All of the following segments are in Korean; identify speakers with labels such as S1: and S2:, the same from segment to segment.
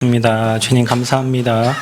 S1: 입니다. 주님 감사합니다.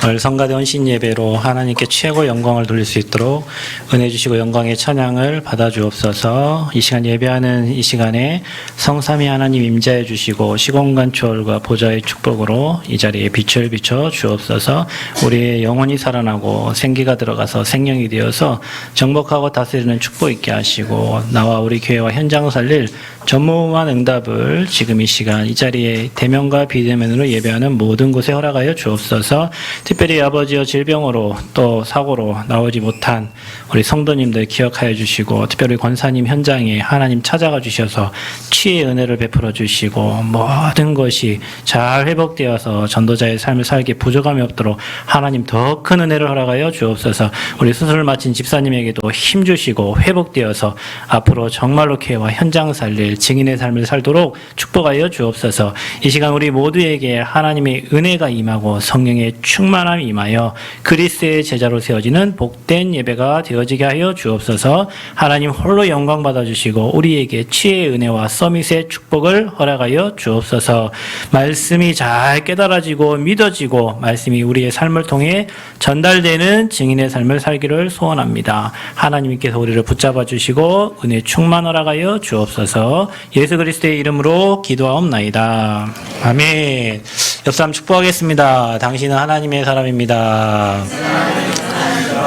S1: 오늘 성가대 헌신 예배로 하나님께 최고 영광을 돌릴 수 있도록 은혜 주시고 영광의 찬양을 받아 주옵소서. 이 시간 예배하는 이 시간에 성삼위 하나님 임재해 주시고 시공간 초월과 보좌의 축복으로 이 자리에 빛을 비춰 주옵소서. 우리의 영혼이 살아나고 생기가 들어가서 생명이 되어서 정복하고 다스리는 축복 있게 하시고 나와 우리 교회와 현장 살릴 전무후무한 응답을 지금 이 시간 이 자리에 대면과 비대면으로 예배하는 모든 곳에 허락하여 주옵소서. 특별히 아버지여 질병으로 또 사고로 나오지 못한 우리 성도님들 기억하여 주시고 특별히 권사님 현장에 하나님 찾아가 주셔서 치유의 은혜를 베풀어 주시고 모든 것이 잘 회복되어서 전도자의 삶을 살기 부족함이 없도록 하나님 더 큰 은혜를 허락하여 주옵소서. 우리 수술을 마친 집사님에게도 힘 주시고 회복되어서 앞으로 정말로 교회와 현장 살릴 증인의 삶을 살도록 축복하여 주옵소서. 이 시간 우리 모두에게 하나님의 은혜가 임하고 성령의 충만함이 임하여 그리스도의 제자로 세워지는 복된 예배가 되어지게 하여 주옵소서. 하나님 홀로 영광 받아주시고 우리에게 치유의 은혜와 서밋의 축복을 허락하여 주옵소서. 말씀이 잘 깨달아지고 믿어지고 말씀이 우리의 삶을 통해 전달되는 증인의 삶을 살기를 소원합니다. 하나님께서 우리를 붙잡아 주시고 은혜 충만 허락하여 주옵소서. 예수 그리스도의 이름으로 기도하옵나이다. 아멘. 옆 사람 축복하겠습니다. 당신은 하나님의 사람입니다.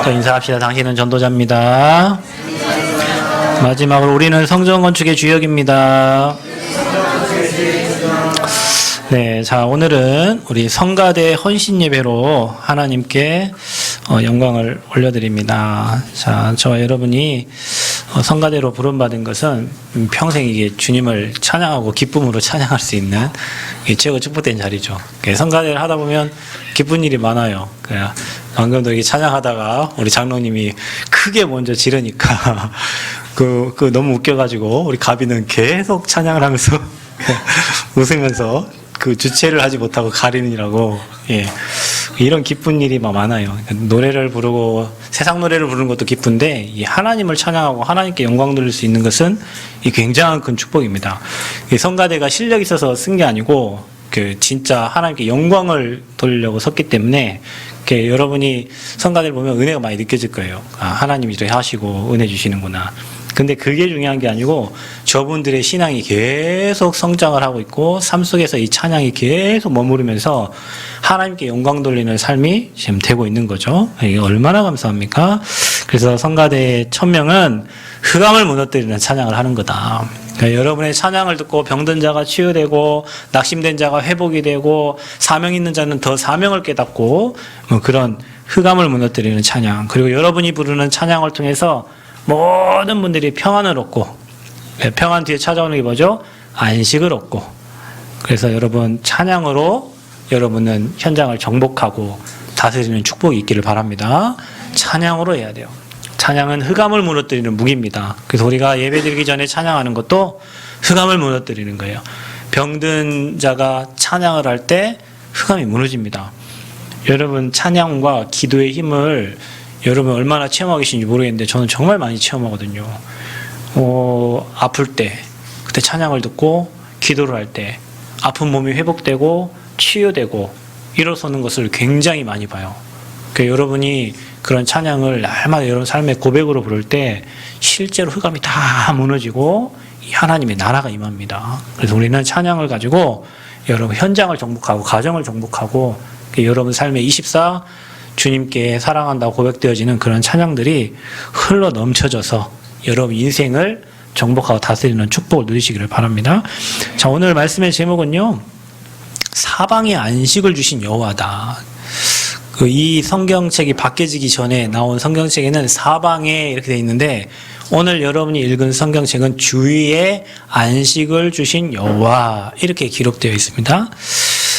S1: 자, 인사합시다. 당신은 전도자입니다. 마지막으로 우리는 성전 건축의 주역입니다. 네, 자, 오늘은 우리 성가대 헌신 예배로 하나님께 영광을 올려드립니다. 자, 저와 여러분이 성가대로 부름받은 것은 평생 이게 주님을 찬양하고 기쁨으로 찬양할 수 있는 최고 축복된 자리죠. 성가대를 하다 보면 기쁜 일이 많아요. 방금도 이렇게 찬양하다가 우리 장로님이 크게 먼저 지르니까 그 너무 웃겨가지고 우리 가비는 계속 찬양을 하면서 웃으면서 그 주체를 하지 못하고 가리느라고, 예. 이런 기쁜 일이 막 많아요. 노래를 부르고 세상 노래를 부르는 것도 기쁜데 이 하나님을 찬양하고 하나님께 영광 돌릴 수 있는 것은 이 굉장한 큰 축복입니다. 이 성가대가 실력 있어서 쓴 게 아니고 진짜 하나님께 영광을 돌리려고 섰기 때문에 여러분이 성가대를 보면 은혜가 많이 느껴질 거예요. 아, 하나님이 이렇게 하시고 은혜 주시는구나. 근데 그게 중요한 게 아니고 저분들의 신앙이 계속 성장을 하고 있고 삶 속에서 이 찬양이 계속 머무르면서 하나님께 영광 돌리는 삶이 지금 되고 있는 거죠. 이게 얼마나 감사합니까? 그래서 성가대의 천명은 흑암을 무너뜨리는 찬양을 하는 거다. 그러니까 여러분의 찬양을 듣고 병든 자가 치유되고 낙심된 자가 회복이 되고 사명 있는 자는 더 사명을 깨닫고 그런 흑암을 무너뜨리는 찬양, 그리고 여러분이 부르는 찬양을 통해서 모든 분들이 평안을 얻고, 평안 뒤에 찾아오는 게 뭐죠? 안식을 얻고. 그래서 여러분 찬양으로 여러분은 현장을 정복하고 다스리는 축복이 있기를 바랍니다. 찬양으로 해야 돼요. 찬양은 흑암을 무너뜨리는 무기입니다. 그래서 우리가 예배드리기 전에 찬양하는 것도 흑암을 무너뜨리는 거예요. 병든 자가 찬양을 할 때 흑암이 무너집니다. 여러분 찬양과 기도의 힘을 여러분 얼마나 체험하고 계신지 모르겠는데 저는 정말 많이 체험하거든요. 아플 때 그때 찬양을 듣고 기도를 할 때 아픈 몸이 회복되고 치유되고 일어서는 것을 굉장히 많이 봐요. 그러니까 여러분이 그런 찬양을 날마다 여러분 삶의 고백으로 부를 때 실제로 흑암이 다 무너지고 하나님의 나라가 임합니다. 그래서 우리는 찬양을 가지고 여러분 현장을 정복하고 가정을 정복하고 여러분 삶의 24 주님께 사랑한다고 고백되어지는 그런 찬양들이 흘러 넘쳐져서 여러분 인생을 정복하고 다스리는 축복을 누리시기를 바랍니다. 자, 오늘 말씀의 제목은요, 사방에 안식을 주신 여호와다. 이 성경책이 바뀌어지기 전에 나온 성경책에는 사방에 이렇게 되어 있는데 오늘 여러분이 읽은 성경책은 주위에 안식을 주신 여호와 이렇게 기록되어 있습니다.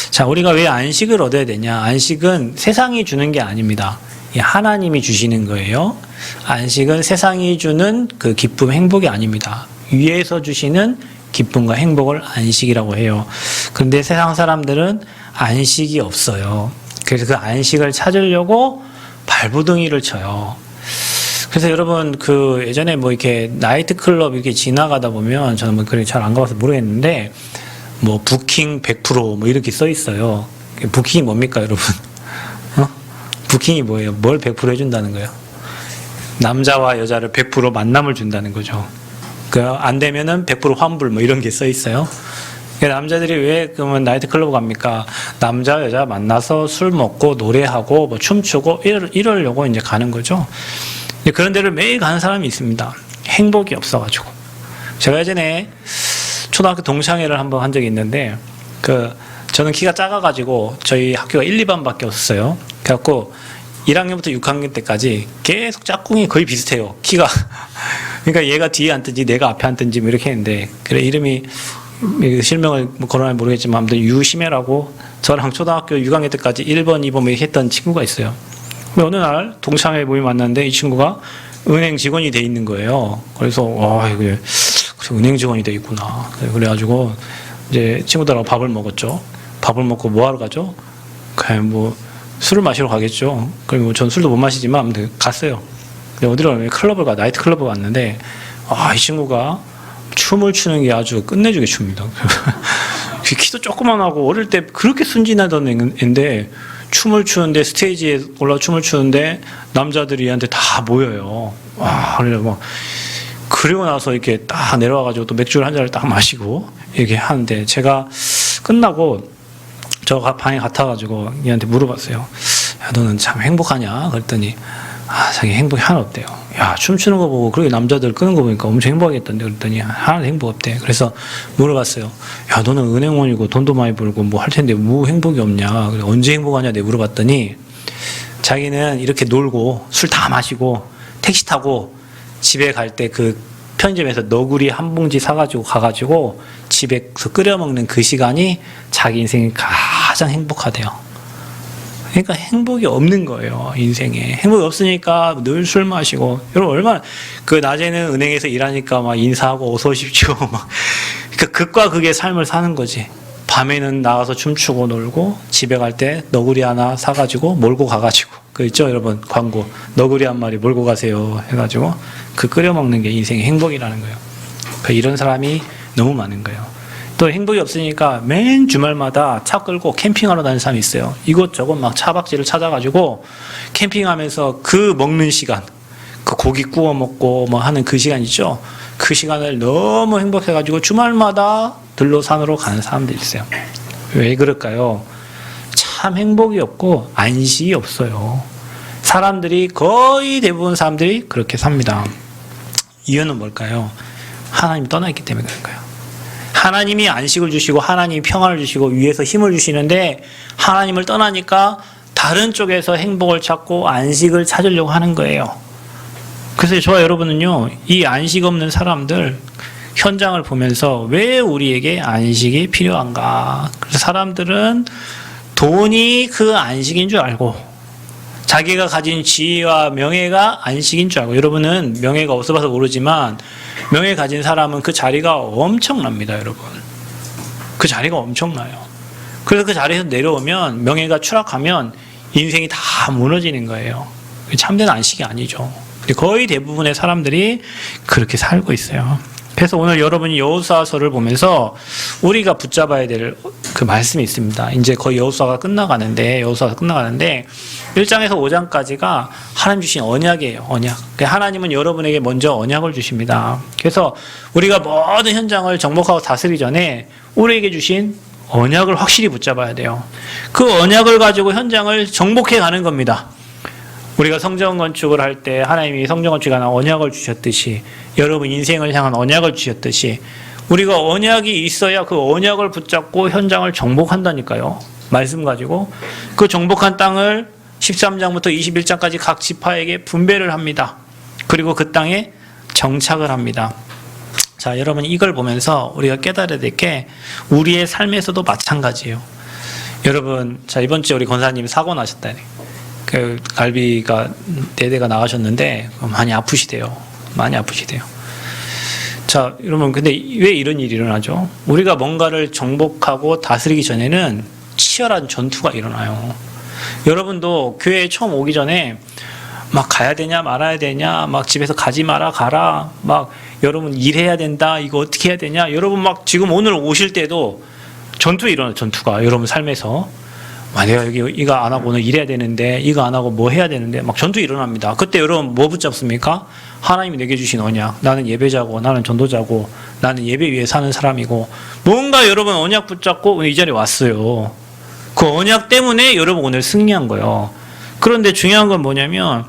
S1: 자, 우리가 왜 안식을 얻어야 되냐? 안식은 세상이 주는 게 아닙니다. 하나님이 주시는 거예요. 안식은 세상이 주는 그 기쁨, 행복이 아닙니다. 위에서 주시는 기쁨과 행복을 안식이라고 해요. 그런데 세상 사람들은 안식이 없어요. 그래서 그 안식을 찾으려고 발부둥이를 쳐요. 그래서 여러분 예전에 이렇게 나이트클럽 이렇게 지나가다 보면 저는 그렇게 잘 안 가봐서 모르겠는데 부킹 100% 이렇게 써 있어요. 부킹이 뭡니까, 여러분? 부킹이 뭐예요? 뭘 100% 해준다는 거예요? 남자와 여자를 100% 만남을 준다는 거죠. 안 되면은 100% 환불 뭐 이런 게 써 있어요. 남자들이 왜 그러면 나이트 클럽 갑니까? 남자 여자 만나서 술 먹고 노래하고 뭐 춤추고 이러려고 이제 가는 거죠. 그런 데를 매일 가는 사람이 있습니다. 행복이 없어가지고. 제가 예전에 초등학교 동창회를 한번 한 적이 있는데 저는 키가 작아가지고 저희 학교가 1, 2반밖에 없었어요. 그래갖고 1학년부터 6학년 때까지 계속 짝꿍이 거의 비슷해요. 키가. 그러니까 얘가 뒤에 앉든지 내가 앞에 앉든지 뭐 이렇게 했는데 그래 이름이 실명을 거론하면 모르겠지만 아무튼 유심혜라고 저랑 초등학교 6학년 때까지 1번, 2번 뭐 했던 친구가 있어요. 어느 날 동창회 모임 만났는데 이 친구가 은행 직원이 돼 있는 거예요. 그래서 와 이게 은행 직원이 돼 있구나. 그래가지고 이제 친구들하고 밥을 먹었죠. 밥을 먹고 뭐 하러 가죠? 그냥 뭐 술을 마시러 가겠죠. 그리고 전 술도 못 마시지만 아무튼 갔어요. 어디로 클럽을 나이트 클럽을 갔는데 이 친구가 춤을 추는 게 아주 끝내주게 춥니다. 키도 조그만하고 어릴 때 그렇게 순진하던 애인데 춤을 추는데 스테이지에 올라 춤을 추는데 남자들이 얘한테 다 모여요. 와, 그리고 나서 이렇게 딱 내려와가지고 또 맥주를 한 잔을 딱 마시고 이렇게 하는데 제가 끝나고 저 방에 같아가지고 얘한테 물어봤어요. 야, 너는 참 행복하냐? 그랬더니 자기 행복이 하나 없대요. 야, 춤추는 거 보고 그렇게 남자들 끄는 거 보니까 엄청 행복하겠던데 그랬더니 하나도 행복 없대. 그래서 물어봤어요. 야, 너는 은행원이고 돈도 많이 벌고 뭐 할 텐데 뭐 행복이 없냐? 그래, 언제 행복하냐? 내가 물어봤더니 자기는 이렇게 놀고 술 다 마시고 택시 타고 집에 갈 때 편의점에서 너구리 한 봉지 사가지고 가가지고 집에서 끓여 먹는 그 시간이 자기 인생이 가장 행복하대요. 그러니까 행복이 없는 거예요, 인생에. 행복이 없으니까 늘 술 마시고. 여러분, 얼마나, 낮에는 은행에서 일하니까 막 인사하고 어서 오십시오. 막. 그러니까 극과 극의 삶을 사는 거지. 밤에는 나가서 춤추고 놀고, 집에 갈 때 너구리 하나 사가지고 몰고 가가지고. 있죠, 여러분? 광고. 너구리 한 마리 몰고 가세요. 해가지고. 끓여 먹는 게 인생의 행복이라는 거예요. 이런 사람이 너무 많은 거예요. 또 행복이 없으니까 맨 주말마다 차 끌고 캠핑하러 다니는 사람이 있어요. 이곳저곳 막 차박지를 찾아가지고 캠핑하면서 먹는 시간, 고기 구워 먹고 뭐 하는 그 시간 있죠. 그 시간을 너무 행복해가지고 주말마다 들로산으로 가는 사람들이 있어요. 왜 그럴까요? 참 행복이 없고 안식이 없어요. 사람들이 거의 대부분 사람들이 그렇게 삽니다. 이유는 뭘까요? 하나님이 떠나있기 때문에 그런 거예요. 하나님이 안식을 주시고 하나님이 평안을 주시고 위에서 힘을 주시는데 하나님을 떠나니까 다른 쪽에서 행복을 찾고 안식을 찾으려고 하는 거예요. 그래서 저와 여러분은요, 이 안식 없는 사람들 현장을 보면서 왜 우리에게 안식이 필요한가? 그래서 사람들은 돈이 그 안식인 줄 알고 자기가 가진 지위와 명예가 안식인 줄 알고, 여러분은 명예가 없어봐서 모르지만 명예 가진 사람은 그 자리가 엄청납니다, 여러분. 그 자리가 엄청나요. 그래서 그 자리에서 내려오면 명예가 추락하면 인생이 다 무너지는 거예요. 참된 안식이 아니죠. 거의 대부분의 사람들이 그렇게 살고 있어요. 그래서 오늘 여러분이 여호수아서를 보면서 우리가 붙잡아야 될 그 말씀이 있습니다. 이제 거의 여호수아가 끝나가는데 1장에서 5장까지가 하나님 주신 언약이에요. 언약. 하나님은 여러분에게 먼저 언약을 주십니다. 그래서 우리가 모든 현장을 정복하고 다스리기 전에 우리에게 주신 언약을 확실히 붙잡아야 돼요. 그 언약을 가지고 현장을 정복해 가는 겁니다. 우리가 성전 건축을 할 때 하나님이 성전 건축에 관한 언약을 주셨듯이, 여러분 인생을 향한 언약을 주셨듯이 우리가 언약이 있어야 그 언약을 붙잡고 현장을 정복한다니까요. 말씀 가지고 그 정복한 땅을 13장부터 21장까지 각 지파에게 분배를 합니다. 그리고 그 땅에 정착을 합니다. 자, 여러분 이걸 보면서 우리가 깨달아야 될 게 우리의 삶에서도 마찬가지예요. 여러분, 자, 이번 주에 우리 권사님 사고 나셨다네. 갈비가 4대가 나가셨는데 많이 아프시대요. 자, 여러분, 근데 왜 이런 일이 일어나죠? 우리가 뭔가를 정복하고 다스리기 전에는 치열한 전투가 일어나요. 여러분도 교회에 처음 오기 전에 막 가야 되냐 말아야 되냐, 막 집에서 가지 마라 가라, 막 여러분 일해야 된다, 이거 어떻게 해야 되냐, 여러분 막 지금 오늘 오실 때도 전투가 일어나요. 전투가 여러분 삶에서 내가 여기 이거 안 하고는 이래야 되는데, 이거 안 하고 뭐 해야 되는데, 막 전투 일어납니다. 그때 여러분 뭐 붙잡습니까? 하나님이 내게 주신 언약. 나는 예배자고, 나는 전도자고, 나는 예배 위에 사는 사람이고, 뭔가 여러분 언약 붙잡고 오늘 이 자리에 왔어요. 그 언약 때문에 여러분 오늘 승리한 거예요. 그런데 중요한 건 뭐냐면,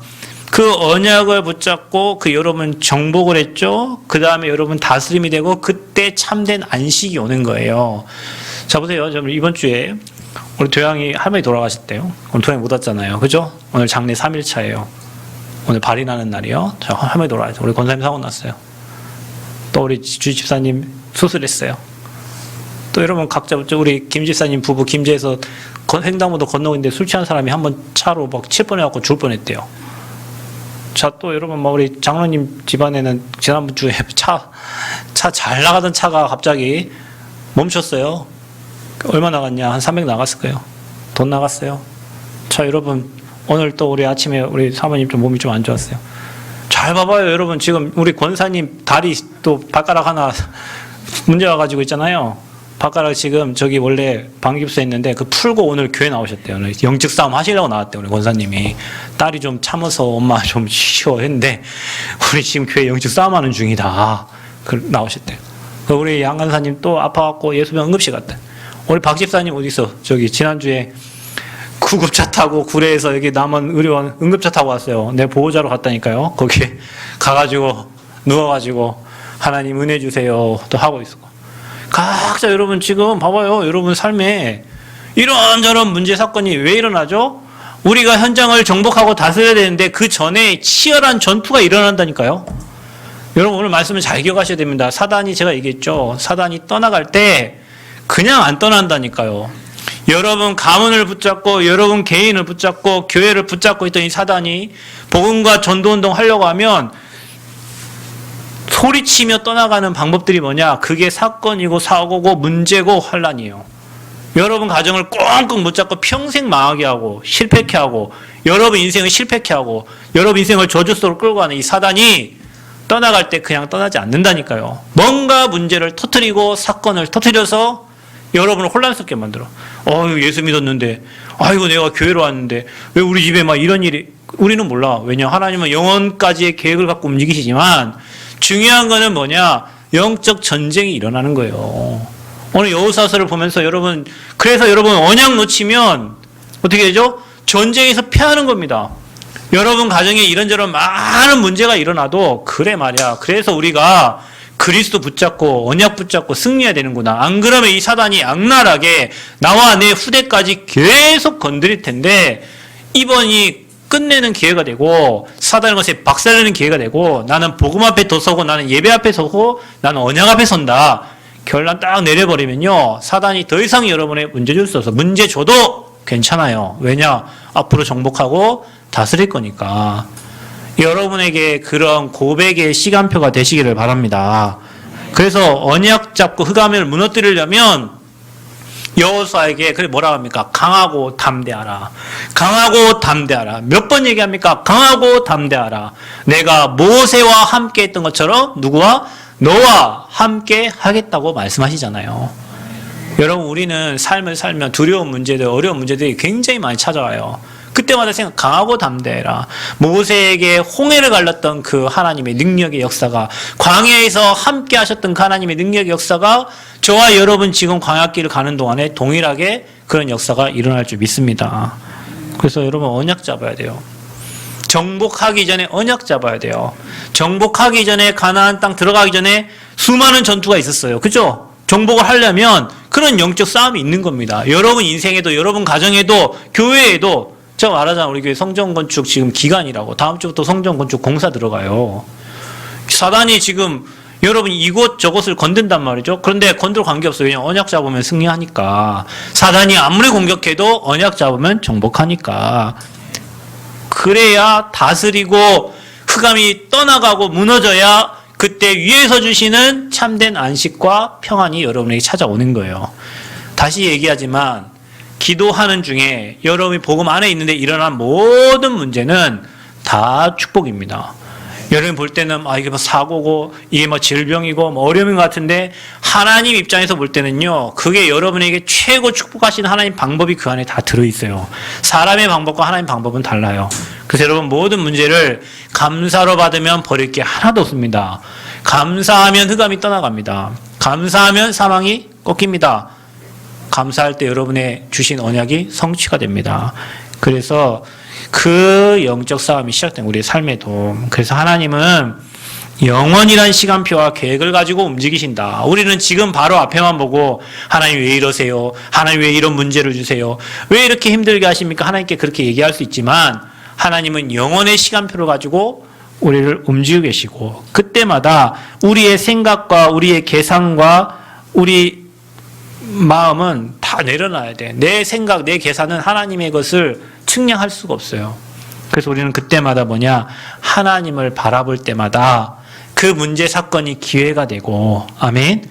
S1: 그 언약을 붙잡고 그 여러분 정복을 했죠. 그 다음에 여러분 다스림이 되고 그때 참된 안식이 오는 거예요. 자 보세요. 이번 주에 우리 도양이 할머니 돌아가셨대요. 오늘 도양이 못 왔잖아요. 그죠? 오늘 장례 3일차예요. 오늘 발인하는 날이요. 자, 할머니 돌아가셨어요. 우리 권사님 사고 났어요. 또 우리 주집사님 수술했어요. 또 여러분 각자 우리 김집사님 부부 김제에서 횡단보도 건너고 있는데 술 취한 사람이 한번 차로 막 칠 뻔해갖고 죽을 뻔했대요. 자, 또 여러분, 우리 장로님 집안에는 지난주에 차 잘 나가던 차가 갑자기 멈췄어요. 얼마 나갔냐? 한 300 나갔을 거예요. 돈 나갔어요. 자, 여러분, 오늘 또 우리 아침에 우리 사모님 좀 몸이 좀 안 좋았어요. 잘 봐봐요, 여러분. 지금 우리 권사님 다리 또 발가락 하나 문제 와가지고 있잖아요. 발가락 지금 저기 원래 방깁스 했는데 그 풀고 오늘 교회 나오셨대요. 오늘 영적 싸움 하시려고 나왔대요. 우리 권사님이. 딸이 좀 참아서 엄마 좀 쉬어 했는데 우리 지금 교회 영적 싸움하는 중이다. 나오셨대요. 우리 양 간사님 또 아파갖고 예수병 응급실 갔대. 우리 박 집사님 어디 있어? 저기 지난주에 구급차 타고 구례에서 여기 남원 의료원 응급차 타고 왔어요. 내 보호자로 갔다니까요. 거기 가가지고 누워가지고 하나님 은혜 주세요 또 하고 있었고. 각자 여러분 지금 봐봐요. 여러분 삶에 이런저런 문제 사건이 왜 일어나죠? 우리가 현장을 정복하고 다스려야 되는데 그 전에 치열한 전투가 일어난다니까요. 여러분 오늘 말씀을 잘 기억하셔야 됩니다. 사단이 제가 얘기했죠. 사단이 떠나갈 때 그냥 안 떠난다니까요. 여러분 가문을 붙잡고 여러분 개인을 붙잡고 교회를 붙잡고 있던 이 사단이 복음과 전도운동 하려고 하면 소리치며 떠나가는 방법들이 뭐냐? 그게 사건이고 사고고 문제고 환란이에요. 여러분 가정을 꽁꽁 붙잡고 평생 망하게 하고 실패케 하고 여러분 인생을 실패케 하고 여러분 인생을 저주 속으로 끌고 가는 이 사단이 떠나갈 때 그냥 떠나지 않는다니까요. 뭔가 문제를 터뜨리고 사건을 터뜨려서 여러분을 혼란스럽게 만들어. 예수 믿었는데 아이고 내가 교회로 왔는데 왜 우리 집에 막 이런 일이. 우리는 몰라. 왜냐 하나님은 영원까지의 계획을 갖고 움직이시지만 중요한 거는 뭐냐? 영적 전쟁이 일어나는 거예요. 오늘 여호수아서를 보면서 여러분, 그래서 여러분 언약 놓치면 어떻게 되죠? 전쟁에서 패하는 겁니다. 여러분 가정에 이런저런 많은 문제가 일어나도 그래 말이야. 그래서 우리가 그리스도 붙잡고 언약 붙잡고 승리해야 되는구나. 안 그러면 이 사단이 악랄하게 나와 내 후대까지 계속 건드릴 텐데 이번이 끝내는 기회가 되고 사단의 것에 박살내는 기회가 되고 나는 복음 앞에 더 서고 나는 예배 앞에 서고 나는 언약 앞에 선다. 결론 딱 내려버리면요. 사단이 더 이상 여러분의 문제 줄 수 없어. 문제 줘도 괜찮아요. 왜냐? 앞으로 정복하고 다스릴 거니까. 여러분에게 그런 고백의 시간표가 되시기를 바랍니다. 그래서 언약 잡고 흑암을 무너뜨리려면 여호수아에게 그래 뭐라 합니까? 강하고 담대하라. 강하고 담대하라. 몇 번 얘기합니까? 강하고 담대하라. 내가 모세와 함께 했던 것처럼 누구와? 너와 함께 하겠다고 말씀하시잖아요. 여러분 우리는 삶을 살면 두려운 문제들, 어려운 문제들이 굉장히 많이 찾아와요. 그때마다 생각 강하고 담대해라. 모세에게 홍해를 갈랐던 그 하나님의 능력의 역사가 광야에서 함께 하셨던 그 하나님의 능력의 역사가 저와 여러분 지금 광야길을 가는 동안에 동일하게 그런 역사가 일어날 줄 믿습니다. 그래서 여러분 언약 잡아야 돼요. 정복하기 전에 언약 잡아야 돼요. 정복하기 전에 가나안 땅 들어가기 전에 수많은 전투가 있었어요. 그죠? 정복을 하려면 그런 영적 싸움이 있는 겁니다. 여러분 인생에도 여러분 가정에도 교회에도 제가 말하자면 우리 교회 성전 건축 지금 기간이라고 다음 주부터 성전 건축 공사 들어가요. 사단이 지금 여러분 이곳 저곳을 건든단 말이죠. 그런데 건들 관계없어요. 그냥 언약 잡으면 승리하니까. 사단이 아무리 공격해도 언약 잡으면 정복하니까. 그래야 다스리고 흑암이 떠나가고 무너져야 그때 위에서 주시는 참된 안식과 평안이 여러분에게 찾아오는 거예요. 다시 얘기하지만 기도하는 중에 여러분이 복음 안에 있는데 일어난 모든 문제는 다 축복입니다. 여러분 볼 때는 이게 뭐 사고고 이게 뭐 질병이고 뭐 어려움인 것 같은데 하나님 입장에서 볼 때는요, 그게 여러분에게 최고 축복하신 하나님 방법이 그 안에 다 들어있어요. 사람의 방법과 하나님 방법은 달라요. 그래서 여러분 모든 문제를 감사로 받으면 버릴 게 하나도 없습니다. 감사하면 흑암이 떠나갑니다. 감사하면 사망이 꺾입니다. 감사할 때 여러분의 주신 언약이 성취가 됩니다. 그래서 그 영적 싸움이 시작된 우리의 삶에도, 그래서 하나님은 영원이란 시간표와 계획을 가지고 움직이신다. 우리는 지금 바로 앞에만 보고 하나님 왜 이러세요? 하나님 왜 이런 문제를 주세요? 왜 이렇게 힘들게 하십니까? 하나님께 그렇게 얘기할 수 있지만 하나님은 영원의 시간표를 가지고 우리를 움직이고 계시고, 그때마다 우리의 생각과 우리의 계산과 우리 마음은 다 내려놔야 돼. 내 생각, 내 계산은 하나님의 것을 측량할 수가 없어요. 그래서 우리는 그때마다 하나님을 바라볼 때마다 그 문제 사건이 기회가 되고, 아멘.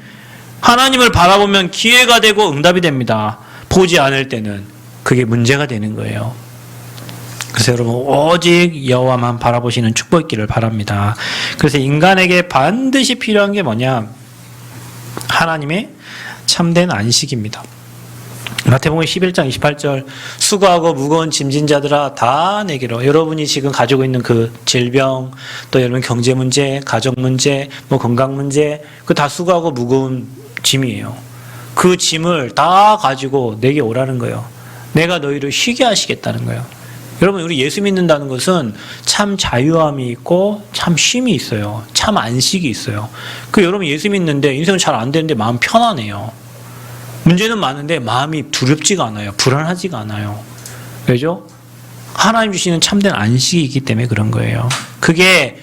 S1: 하나님을 바라보면 기회가 되고 응답이 됩니다. 보지 않을 때는 그게 문제가 되는 거예요. 그래서 여러분 오직 여호와만 바라보시는 축복 있기를 바랍니다. 그래서 인간에게 반드시 필요한 게 하나님의 참된 안식입니다. 마태복음 11장 28절, 수고하고 무거운 짐진 자들아 다 내게로. 여러분이 지금 가지고 있는 그 질병, 또 여러분 경제 문제, 가정 문제, 건강 문제, 그 다 수고하고 무거운 짐이에요. 그 짐을 다 가지고 내게 오라는 거예요. 내가 너희를 쉬게 하시겠다는 거예요. 여러분, 우리 예수 믿는다는 것은 참 자유함이 있고 참 쉼이 있어요. 참 안식이 있어요. 여러분 예수 믿는데 인생은 잘 안 되는데 마음 편안해요. 문제는 많은데 마음이 두렵지가 않아요. 불안하지가 않아요. 왜죠? 하나님 주시는 참된 안식이 있기 때문에 그런 거예요. 그게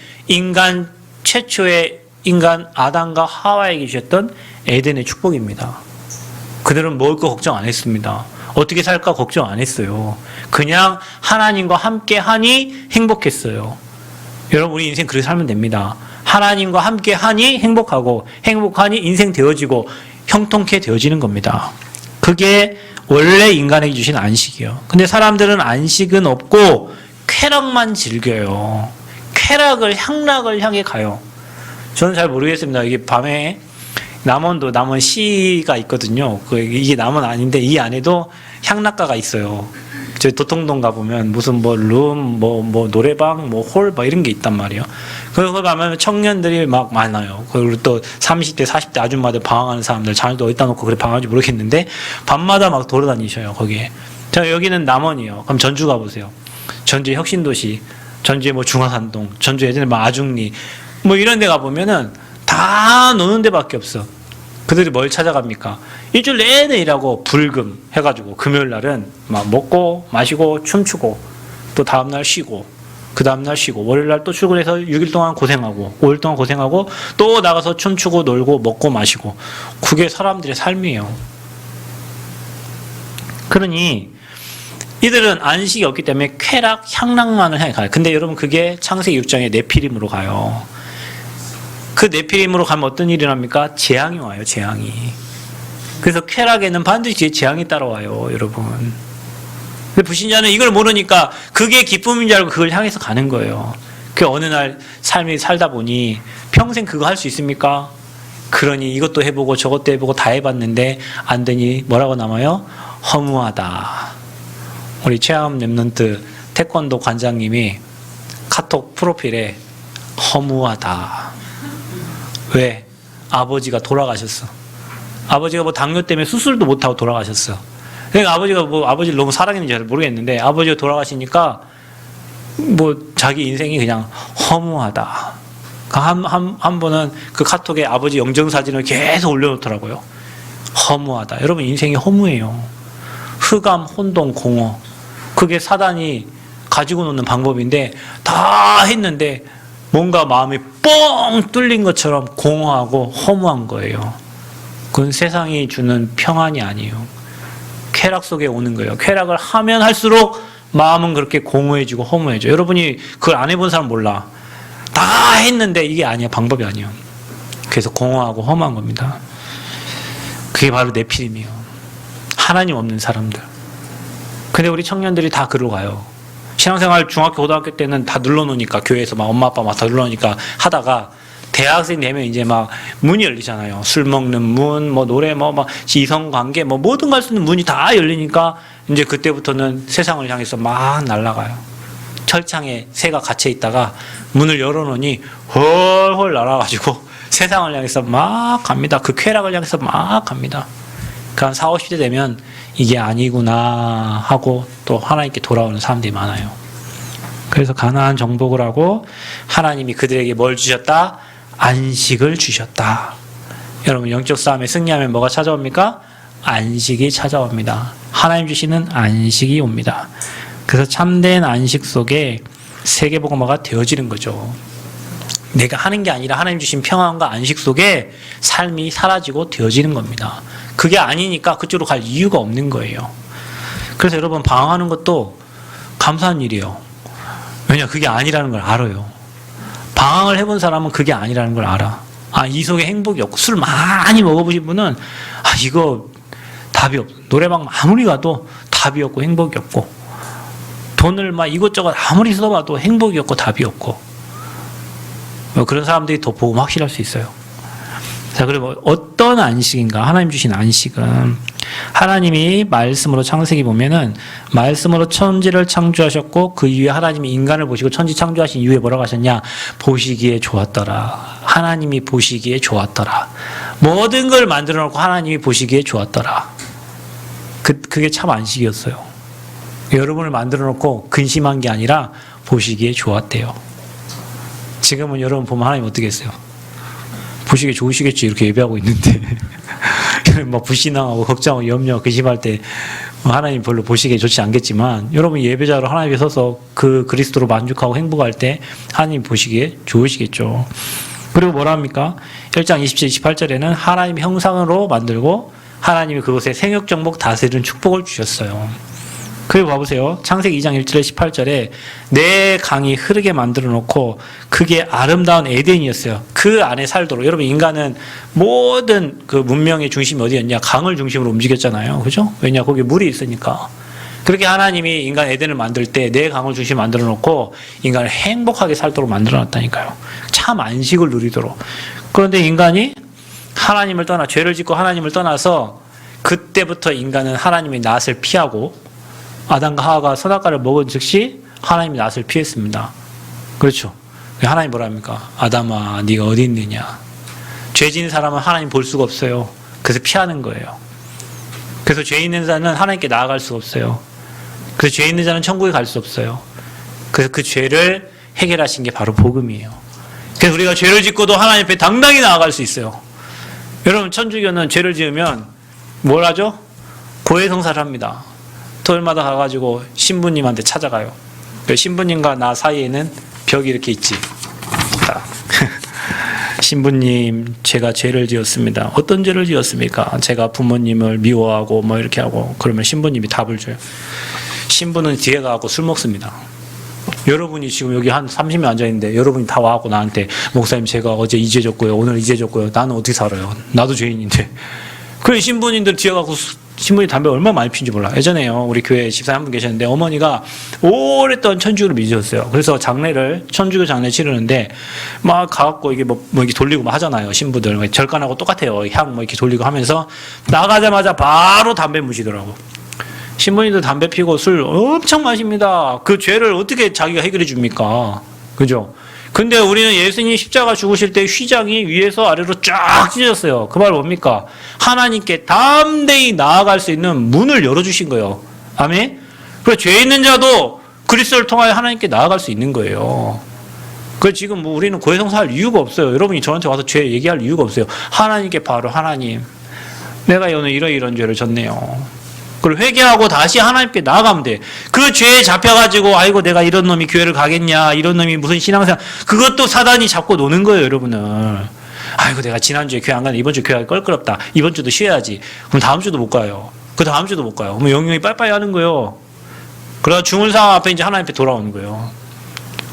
S1: 최초의 인간 아담과 하와에게 주셨던 에덴의 축복입니다. 그들은 먹을 거 걱정 안 했습니다. 어떻게 살까 걱정 안 했어요. 그냥 하나님과 함께 하니 행복했어요. 여러분, 우리 인생 그렇게 살면 됩니다. 하나님과 함께 하니 행복하고, 행복하니 인생 되어지고 형통케 되어지는 겁니다. 그게 원래 인간에게 주신 안식이에요. 근데 사람들은 안식은 없고 쾌락만 즐겨요. 쾌락을, 향락을 향해 가요. 저는 잘 모르겠습니다. 이게 밤에 남원도 남원시가 있거든요. 이게 남원 아닌데 이 안에도 향락가가 있어요. 저희 도통동 가보면 무슨 룸, 노래방, 홀, 이런 게 있단 말이에요. 거기 가면 청년들이 막 많아요. 그리고 또 30대, 40대 아줌마들 방황하는 사람들, 자녀도 어디다 놓고 그래 방황하는지 모르겠는데, 밤마다 막 돌아다니셔요, 거기에. 자, 여기는 남원이에요. 그럼 전주 가보세요. 전주의 혁신도시, 전주의 중화산동, 전주 예전에 아중리, 이런 데 가보면은 다 노는 데밖에 없어. 그들이 뭘 찾아갑니까? 일주일 내내 일하고 불금 해가지고 금요일 날은 막 먹고 마시고 춤추고, 또 다음날 쉬고, 그 다음날 쉬고, 월요일 날 또 출근해서 6일 동안 고생하고 5일 동안 고생하고 또 나가서 춤추고 놀고 먹고 마시고. 그게 사람들의 삶이에요. 그러니 이들은 안식이 없기 때문에 쾌락, 향락만을 향해 가요. 근데 여러분, 그게 창세기 6장의 네피림으로 가요. 그 네피림으로 가면 어떤 일이 납니까? 재앙이 와요, 재앙이. 그래서 쾌락에는 반드시 재앙이 따라와요, 여러분. 근데 불신자는 이걸 모르니까 그게 기쁨인 줄 알고 그걸 향해서 가는 거예요. 그 어느 날 삶이 살다 보니 평생 그거 할 수 있습니까? 그러니 이것도 해보고 저것도 해보고 다 해봤는데 안 되니 뭐라고 남아요? 허무하다. 우리 최암 랩런트 태권도 관장님이 카톡 프로필에 허무하다. 왜? 아버지가 돌아가셨어. 아버지가 당뇨 때문에 수술도 못하고 돌아가셨어. 그러니까 아버지가 아버지를 너무 사랑했는지 잘 모르겠는데, 아버지가 돌아가시니까 자기 인생이 그냥 허무하다. 한 번은 그 카톡에 아버지 영정사진을 계속 올려놓더라고요. 허무하다. 여러분, 인생이 허무해요. 흑암, 혼돈, 공허. 그게 사단이 가지고 노는 방법인데, 다 했는데 뭔가 마음이 뻥 뚫린 것처럼 공허하고 허무한 거예요. 그건 세상이 주는 평안이 아니에요. 쾌락 속에 오는 거예요. 쾌락을 하면 할수록 마음은 그렇게 공허해지고 허무해져. 여러분이 그걸 안 해본 사람 몰라. 다 했는데 이게 아니야. 방법이 아니에요. 그래서 공허하고 허무한 겁니다. 그게 바로 네피림이에요. 하나님 없는 사람들. 근데 우리 청년들이 다 그러고 가요. 신앙생활 중학교, 고등학교 때는 다 눌러놓으니까, 교회에서 막 엄마, 아빠 막 다 눌러놓으니까 하다가, 대학생 되면 이제 막 문이 열리잖아요. 술 먹는 문, 뭐 노래, 막 이성관계, 뭐 모든 갈 수 있는 문이 다 열리니까 이제 그때부터는 세상을 향해서 막 날아가요. 철창에 새가 갇혀 있다가 문을 열어놓으니 헐헐 날아가지고 세상을 향해서 막 갑니다. 그 쾌락을 향해서 막 갑니다. 그한 40, 50대 되면 이게 아니구나 하고 또 하나님께 돌아오는 사람들이 많아요. 그래서 가나안 정복을 하고 하나님이 그들에게 뭘 주셨다? 안식을 주셨다. 여러분 영적 싸움에 승리하면 뭐가 찾아옵니까? 안식이 찾아옵니다. 하나님 주시는 안식이 옵니다. 그래서 참된 안식 속에 세계복음화가 되어지는 거죠. 내가 하는 게 아니라 하나님 주신 평안과 안식 속에 삶이 사라지고 되어지는 겁니다. 그게 아니니까 그쪽으로 갈 이유가 없는 거예요. 그래서 여러분 방황하는 것도 감사한 일이에요. 왜냐? 그게 아니라는 걸 알아요. 방황을 해본 사람은 그게 아니라는 걸 알아. 아, 이 속에 행복이 없고, 술 많이 먹어보신 분은, 아, 이거 답이 없어. 노래방 아무리 가도 답이 없고 행복이 없고, 돈을 막 이것저것 아무리 써봐도 행복이 없고 답이 없고, 그런 사람들이 더 복음 확실할 수 있어요. 자, 그리고 어떤 안식인가? 하나님 주신 안식은 하나님이 말씀으로 창세기 보면은 말씀으로 천지를 창조하셨고 그 이후에 하나님이 인간을 보시고 천지 창조하신 이후에 뭐라고 하셨냐? 보시기에 좋았더라. 하나님이 보시기에 좋았더라. 모든 걸 만들어 놓고 하나님이 보시기에 좋았더라. 그게 참 안식이었어요. 여러분을 만들어 놓고 근심한 게 아니라 보시기에 좋았대요. 지금은 여러분 보면 하나님 어떻게 했어요? 보시기에 좋으시겠지 이렇게 예배하고 있는데 막 불신앙하고 걱정하고 염려 근심할 때 하나님 별로 보시기에 좋지 않겠지만 여러분 예배자로 하나님께 서서 그 그리스도로 만족하고 행복할 때 하나님 보시기에 좋으시겠죠. 그리고 뭐라 합니까? 1장 27, 28절에는 하나님 형상으로 만들고 하나님이 그곳에 생육정복 다스리는 축복을 주셨어요. 그리고 봐보세요. 창세기 2장 1절에 18절에 내 강이 흐르게 만들어 놓고 그게 아름다운 에덴이었어요. 그 안에 살도록. 여러분 인간은 모든 그 문명의 중심이 어디였냐? 강을 중심으로 움직였잖아요. 그죠? 왜냐? 거기 물이 있으니까. 그렇게 하나님이 인간 에덴을 만들 때 내 강을 중심 만들어 놓고 인간을 행복하게 살도록 만들어 놨다니까요. 참 안식을 누리도록. 그런데 인간이 하나님을 떠나 죄를 짓고 하나님을 떠나서 그때부터 인간은 하나님의 낯을 피하고 아담과 하와가 선악과를 먹은 즉시 하나님이 낯을 피했습니다. 그렇죠. 하나님 뭐라 합니까? 아담아 네가 어디 있느냐. 죄 지은 사람은 하나님 볼 수가 없어요. 그래서 피하는 거예요. 그래서 죄 있는 자는 하나님께 나아갈 수가 없어요. 그래서 죄 있는 자는 천국에 갈 수 없어요. 그래서 그 죄를 해결하신 게 바로 복음이에요. 그래서 우리가 죄를 짓고도 하나님 앞에 당당히 나아갈 수 있어요. 여러분 천주교는 죄를 지으면 뭘 하죠? 고해성사를 합니다. 토요일마다 가가지고 신부님한테 찾아가요. 신부님과 나 사이에는 벽이 이렇게 있지. 신부님, 제가 죄를 지었습니다. 어떤 죄를 지었습니까? 제가 부모님을 미워하고 뭐 이렇게 하고 그러면 신부님이 답을 줘요. 신부는 뒤에 가고 술 먹습니다. 여러분이 지금 여기 한 30명 앉아있는데 여러분이 다 와갖고 나한테 목사님 제가 어제 이 죄 졌고요. 오늘 이 죄 졌고요. 나는 어떻게 살아요? 나도 죄인인데. 그래 신부님들 뒤에 가고 신부님 담배 얼마나 많이 피운지 몰라. 예전에요. 우리 교회에 집사님 한 분 계셨는데 어머니가 오랫동안 천주교를 믿으셨어요. 그래서 장례를 천주교 장례 치르는데 막 가갖고 이게 뭐 이렇게 돌리고 막 하잖아요. 신부들 절간하고 똑같아요. 향 뭐 이렇게 돌리고 하면서 나가자마자 바로 담배 무시더라고. 신부님들 담배 피고 술 엄청 마십니다. 그 죄를 어떻게 자기가 해결해 줍니까? 그죠? 근데 우리는 예수님 십자가 죽으실 때 휘장이 위에서 아래로 쫙 찢어졌어요. 그 말 뭡니까? 하나님께 담대히 나아갈 수 있는 문을 열어주신 거예요. 아멘? 그래서 죄 있는 자도 그리스도를 통하여 하나님께 나아갈 수 있는 거예요. 그래서 지금 뭐 우리는 고해성사할 이유가 없어요. 여러분이 저한테 와서 죄 얘기할 이유가 없어요. 하나님께 바로 하나님, 내가 오늘 이런 죄를 졌네요. 그걸 회개하고 다시 하나님께 나아가면 돼. 그 죄에 잡혀가지고 아이고 내가 이런 놈이 교회를 가겠냐, 이런 놈이 무슨 신앙생활, 그것도 사단이 잡고 노는 거예요. 여러분을. 아이고 내가 지난주에 교회 안 갔는데 이번 주 교회 가기 껄끄럽다. 이번 주도 쉬어야지. 그럼 다음 주도 못 가요. 그 다음 주도 못 가요. 그럼 영영이 빠이빠이 하는 거예요. 그러다 죽을 상황 앞에 이제 하나님 앞에 돌아오는 거예요.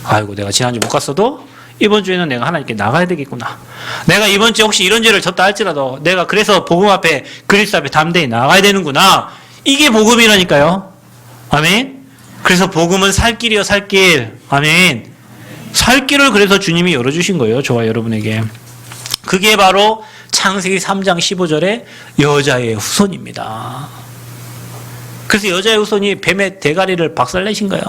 S1: 아이고 내가 지난주 못 갔어도 이번 주에는 내가 하나님께 나가야 되겠구나. 내가 이번 주에 혹시 이런 죄를 졌다 할지라도 내가 그래서 복음 앞에 그리스도 앞에 담대히 나가야 되는구나. 이게 복음이라니까요. 아멘. 그래서 복음은 살 길이요, 살 길. 아멘. 살 길을 그래서 주님이 열어주신 거예요. 저와 여러분에게. 그게 바로 창세기 3장 15절에 여자의 후손입니다. 그래서 여자의 후손이 뱀의 대가리를 박살내신 거예요.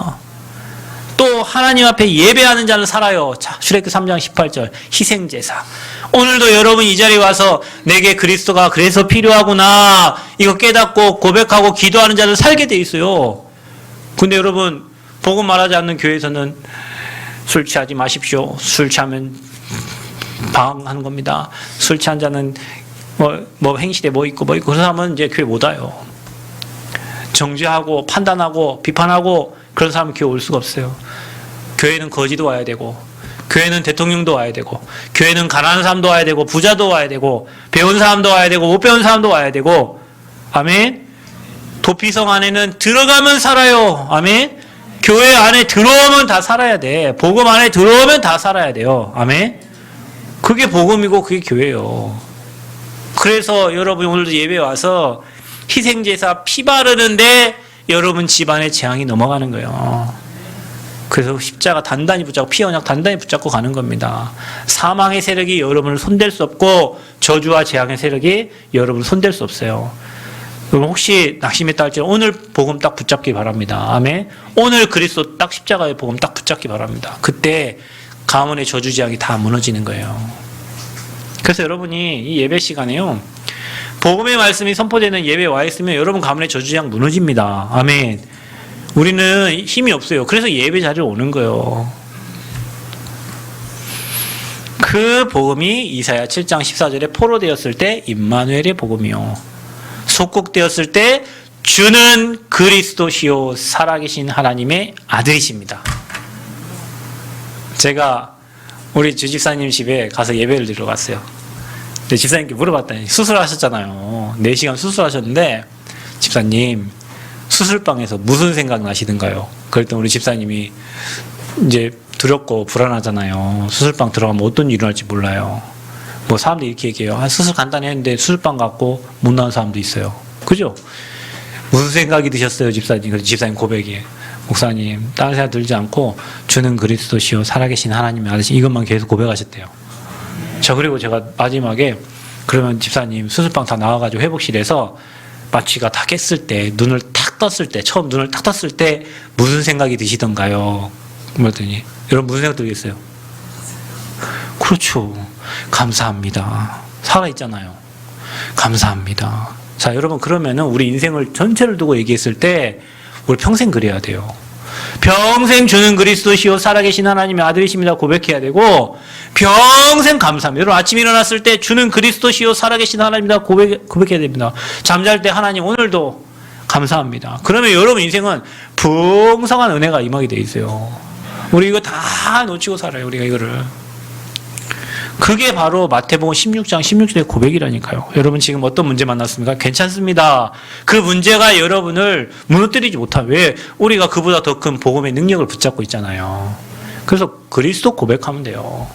S1: 또 하나님 앞에 예배하는 자는 살아요. 자, 출애굽기 3장 18절 희생제사. 오늘도 여러분 이 자리에 와서 내게 그리스도가 그래서 필요하구나 이거 깨닫고 고백하고 기도하는 자는 살게 돼 있어요. 근데 여러분 복음 말하지 않는 교회에서는 술 취하지 마십시오. 술 취하면 방황하는 겁니다. 술 취한 자는 뭐 행실에 뭐 있고 그런 사람은 이제 교회 못 와요. 정죄하고 판단하고 비판하고 그런 사람은 교회 올 수가 없어요. 교회는 거지도 와야 되고 교회는 대통령도 와야 되고 교회는 가난한 사람도 와야 되고 부자도 와야 되고 배운 사람도 와야 되고 못 배운 사람도 와야 되고 아멘. 도피성 안에는 들어가면 살아요. 아멘. 교회 안에 들어오면 다 살아야 돼. 복음 안에 들어오면 다 살아야 돼요. 아멘. 그게 복음이고 그게 교회예요. 그래서 여러분 오늘도 예배 와서 희생제사 피 바르는데 여러분 집안에 재앙이 넘어가는 거예요. 그래서 십자가 단단히 붙잡고 피 언약 단단히 붙잡고 가는 겁니다. 사망의 세력이 여러분을 손댈 수 없고 저주와 재앙의 세력이 여러분을 손댈 수 없어요. 여러분 혹시 낙심했다 할지 오늘 복음 딱 붙잡기 바랍니다. 아멘. 오늘 그리스도 딱 십자가의 복음 딱 붙잡기 바랍니다. 그때 가문의 저주 재앙이 다 무너지는 거예요. 그래서 여러분이 이 예배 시간에요. 복음의 말씀이 선포되는 예배에 와 있으면 여러분 가문의 저주 재앙 무너집니다. 아멘. 우리는 힘이 없어요. 그래서 예배 자리에 오는 거예요. 그 복음이 이사야 7장 14절에 포로되었을 때 임마누엘의 복음이요. 속국되었을 때 주는 그리스도시요 살아계신 하나님의 아들이십니다. 제가 우리 주집사님 집에 가서 예배를 드리러 갔어요. 근데 집사님께 물어봤더니 수술하셨잖아요. 4시간 수술하셨는데 집사님 수술방에서 무슨 생각 나시던가요? 그랬더니 우리 집사님이 이제 두렵고 불안하잖아요. 수술방 들어가면 어떤 일이 일어날지 몰라요. 뭐 사람들이 이렇게 얘기해요. 수술 간단히 했는데 수술방 갔고 못 나온 사람도 있어요. 그죠? 무슨 생각이 드셨어요, 집사님? 그래서 집사님 고백이에요. 목사님, 다른 생각 들지 않고 주는 그리스도시요 살아계신 하나님의 아들이시 이것만 계속 고백하셨대요. 그리고 제가 마지막에 그러면 집사님 수술방 다 나와가지고 회복실에서 마취가 다 깼을 때 눈을 탁 떴을 때 처음 눈을 탁 떴을 때 무슨 생각이 드시던가요? 그랬더니 여러분 무슨 생각 들겠어요? 그렇죠. 감사합니다. 살아있잖아요. 감사합니다. 자, 여러분 그러면은 우리 인생을 전체를 두고 얘기했을 때 우리 평생 그래야 돼요. 평생 주는 그리스도시요 살아계신 하나님의 아들이십니다 고백해야 되고 평생 감사합니다. 여러분 아침에 일어났을 때 주는 그리스도시요 살아계신 하나님입니다 고백해야 됩니다. 잠잘 때 하나님 오늘도 감사합니다. 그러면 여러분 인생은 풍성한 은혜가 임하게 돼 있어요. 우리 이거 다 놓치고 살아요. 우리가 이거를. 그게 바로 마태복음 16장 16절의 고백이라니까요. 여러분 지금 어떤 문제 만났습니까? 괜찮습니다. 그 문제가 여러분을 무너뜨리지 못한 왜? 우리가 그보다 더 큰 복음의 능력을 붙잡고 있잖아요. 그래서 그리스도 고백하면 돼요.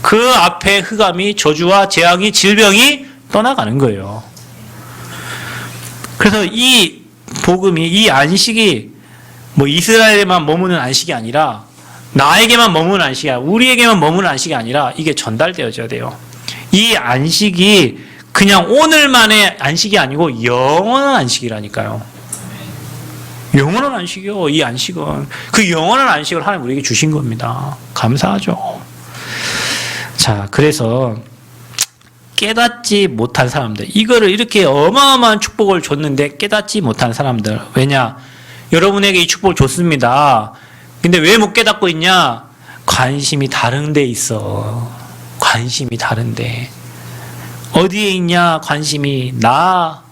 S1: 그 앞에 흑암이 저주와 재앙이 질병이 떠나가는 거예요. 그래서 이 복음이 이 안식이 뭐 이스라엘에만 머무는 안식이 아니라 나에게만 머무는 안식이 아니라 우리에게만 머무는 안식이 아니라 이게 전달되어져야 돼요. 이 안식이 그냥 오늘만의 안식이 아니고 영원한 안식이라니까요. 영원한 안식이요. 이 안식은 그 영원한 안식을 하나님 우리에게 주신 겁니다. 감사하죠. 자, 그래서 깨닫지 못한 사람들 이거를 이렇게 어마어마한 축복을 줬는데 깨닫지 못한 사람들 왜냐? 여러분에게 이 축복을 줬습니다. 근데 왜 못 깨닫고 있냐? 관심이 다른 데 있어. 관심이 다른데. 어디에 있냐? 관심이 나,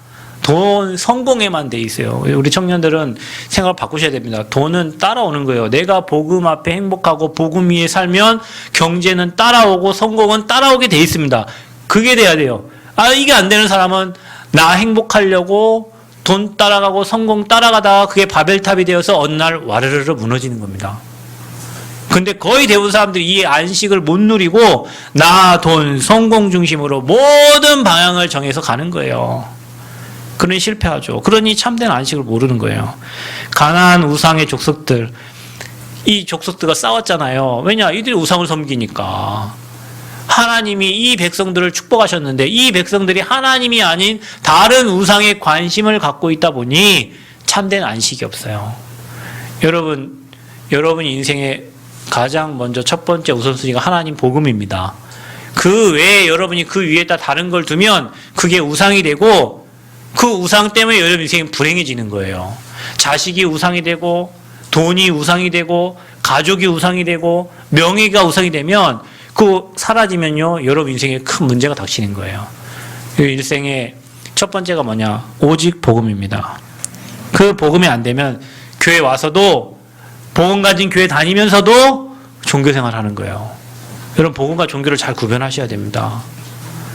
S1: 돈, 성공에만 돼 있어요. 우리 청년들은 생각을 바꾸셔야 됩니다. 돈은 따라오는 거예요. 내가 복음 앞에 행복하고 복음 위에 살면 경제는 따라오고 성공은 따라오게 돼 있습니다. 그게 돼야 돼요. 이게 안 되는 사람은 나 행복하려고 돈 따라가고 성공 따라가다가 그게 바벨탑이 되어서 어느 날 와르르르 무너지는 겁니다. 근데 거의 대부분 사람들이 이 안식을 못 누리고 나, 돈, 성공 중심으로 모든 방향을 정해서 가는 거예요. 그러니 실패하죠. 그러니 참된 안식을 모르는 거예요. 가나안 우상의 족속들, 이 족속들과 싸웠잖아요. 왜냐? 이들이 우상을 섬기니까. 하나님이 이 백성들을 축복하셨는데 이 백성들이 하나님이 아닌 다른 우상에 관심을 갖고 있다 보니 참된 안식이 없어요. 여러분 인생의 가장 먼저 첫 번째 우선순위가 하나님 복음입니다. 그 외에 여러분이 그 위에다 다른 걸 두면 그게 우상이 되고 그 우상 때문에 여러분 인생이 불행해지는 거예요. 자식이 우상이 되고 돈이 우상이 되고 가족이 우상이 되고 명예가 우상이 되면 그 사라지면요 여러분 인생에 큰 문제가 닥치는 거예요. 일생의 첫 번째가 뭐냐? 오직 복음입니다. 그 복음이 안 되면 교회 와서도 복음 가진 교회 다니면서도 종교생활 하는 거예요. 여러분 복음과 종교를 잘 구별하셔야 됩니다.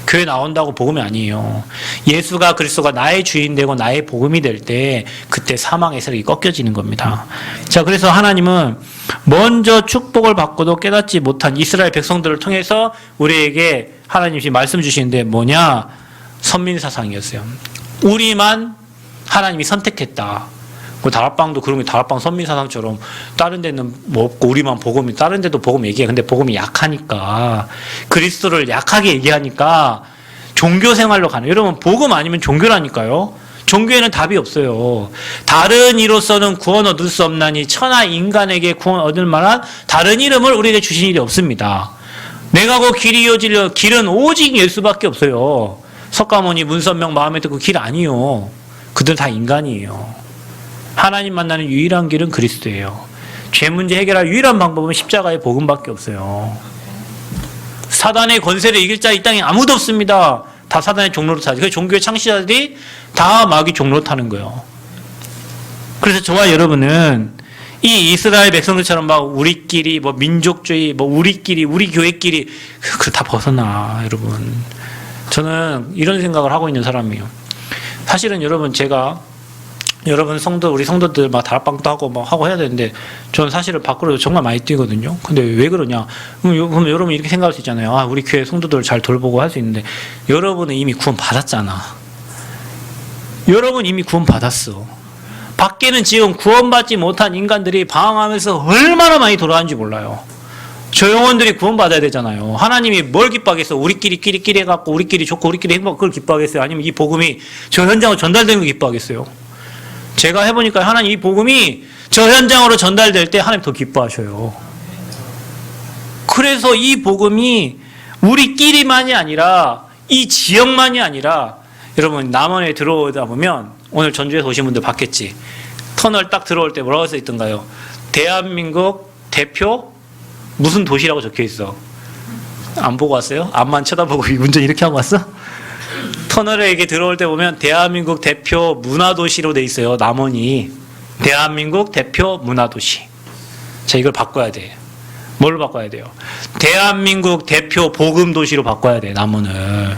S1: 교회 나온다고 복음이 아니에요. 예수가 그리스도가 나의 주인 되고 나의 복음이 될 때 그때 사망의 세력이 꺾여지는 겁니다. 자, 그래서 하나님은 먼저 축복을 받고도 깨닫지 못한 이스라엘 백성들을 통해서 우리에게 하나님이 말씀 주시는데 뭐냐? 선민사상이었어요. 우리만 하나님이 선택했다. 다락방도 그런 게 다락방 선민사상처럼 다른 데는 뭐 없고 우리만 복음이 다른 데도 복음 얘기해. 근데 복음이 약하니까 그리스도를 약하게 얘기하니까 종교 생활로 가는. 여러분 복음 아니면 종교라니까요. 종교에는 답이 없어요. 다른 이로서는 구원 얻을 수 없나니 천하 인간에게 구원 얻을 만한 다른 이름을 우리에게 주신 일이 없습니다. 내가 그 길이요 진리요 길은 오직 예수밖에 없어요. 석가모니 문선명 마음에 듣고 길 아니요. 그들은 다 인간이에요. 하나님 만나는 유일한 길은 그리스도예요. 죄 문제 해결할 유일한 방법은 십자가의 복음밖에 없어요. 사단의 권세를 이길 자 이 땅에 아무도 없습니다. 다 사단의 종로로 타지. 그 종교의 창시자들이 다 마귀 종로로 타는 거예요. 그래서 저와 여러분은 이 이스라엘 백성들처럼 막 우리끼리 뭐 민족주의 뭐 우리끼리 우리 교회끼리 그 다 벗어나 여러분. 저는 이런 생각을 하고 있는 사람이에요. 사실은 여러분 제가 여러분 우리 성도들 막 다락방도 하고 막 하고 해야 되는데 저는 사실은 밖으로 정말 많이 뛰거든요. 근데 왜 그러냐? 그럼 여러분 이렇게 생각할 수 있잖아요. 아, 우리 교회 성도들 잘 돌보고 할 수 있는데 여러분은 이미 구원 받았잖아. 여러분 이미 구원 받았어. 밖에는 지금 구원받지 못한 인간들이 방황하면서 얼마나 많이 돌아가는지 몰라요. 저 영혼들이 구원받아야 되잖아요. 하나님이 뭘 기뻐하겠어? 우리끼리 해갖고 우리끼리 좋고 우리끼리 행복하고 그걸 기뻐하겠어요? 아니면 이 복음이 저 현장으로 전달되는 걸 기뻐하겠어요? 제가 해보니까 하나님 이 복음이 저 현장으로 전달될 때 하나님 더 기뻐하셔요. 그래서 이 복음이 우리끼리만이 아니라 이 지역만이 아니라 여러분 남원에 들어오다 보면 오늘 전주에서 오신 분들 봤겠지. 터널 딱 들어올 때 뭐라고 써있던가요? 대한민국 대표 무슨 도시라고 적혀있어. 안 보고 왔어요? 앞만 쳐다보고 운전 이렇게 하고 왔어? 터널에 이렇게 들어올 때 보면 대한민국 대표 문화도시로 돼 있어요. 남원이. 대한민국 대표 문화도시. 자, 이걸 바꿔야 돼. 뭘로 바꿔야 돼요? 대한민국 대표 복음도시로 바꿔야 돼, 남원을.